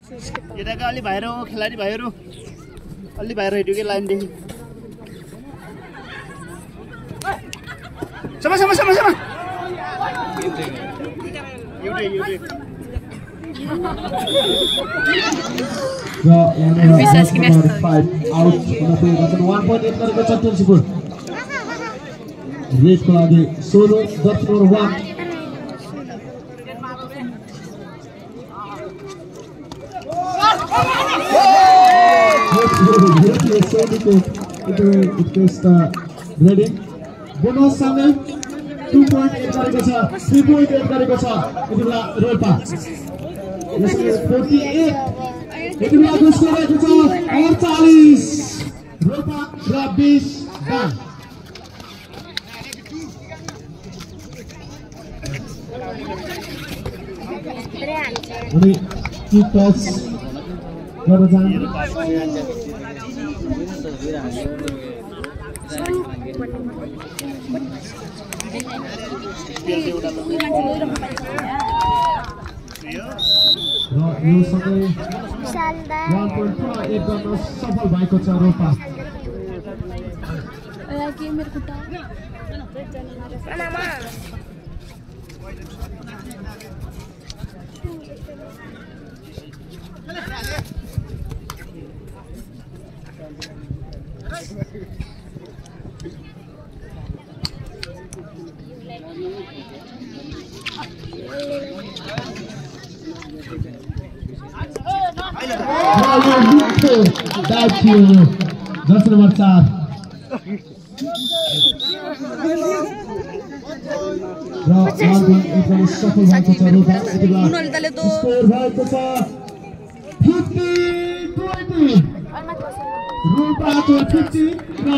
यताका अलि भाइहरू खेलाडी भाइहरू अलि भाइहरू हेट्यो कि लाइनदेखि समा समा समा समा एउटै विश्वास किन यस्तो आउट हुन पुगेको 1 पोइन्ट एड गरेको छ तुलसीपुर रेडको लागि 16 डट नम्बर 1 ready bonus सँगै 2 point एड गरेको छ 3 point एड गरेको छ यतिबेला रोल्पा यसले 48 यतिबेला स्कोर भएको छ 48 रोल्पा र 20 रन अनि किक टच गर्न जान्छ यो सँगै 1.5 एड गर्न सफल भएको छ रोल्पा के मेरो खुट्टा जर्सी नम्बर 4 र एकदम सफल भएको छ रोल्पा यतिबेला स्कोर भएको छ 50-20 रोल्पाको 50 र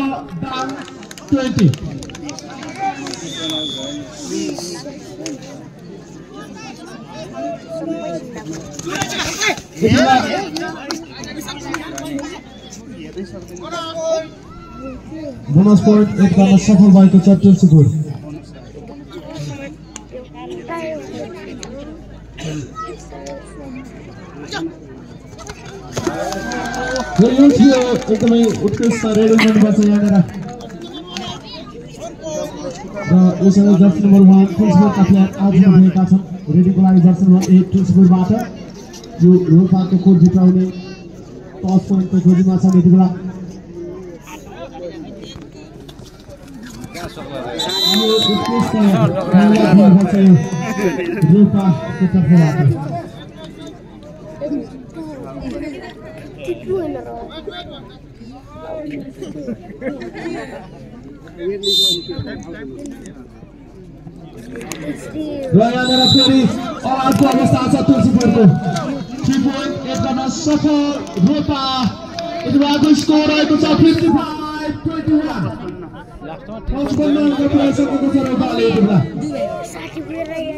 डान 20 बोनस पोइन्ट एड गर्न सफल भएको छ तुलसीपुर यो थियो एकदमै उत्कृष्ट रेडी गर्नुपर्छ यहाँनिर र यसरी जर्सी नम्बर 1 तुलसीपुरका प्लेयर आउट भएका छन् रेडीको लागि जर्सी नम्बर 8 तुलसीपुरबाट यो रोल्पाको कोट जिताउने टस पोइन्टको खोजीमा छ यतिबेला यो उत्कृष्ट रोल्पाको तर्फबाट र यहाँनिर फेरि अर्को अवस्था छ तुलसीपुरको 3 पोइन्ट एड गर्न सफल रोल्पा यतिबेलाको स्कोर रहेको छ 55-21 लास्टमा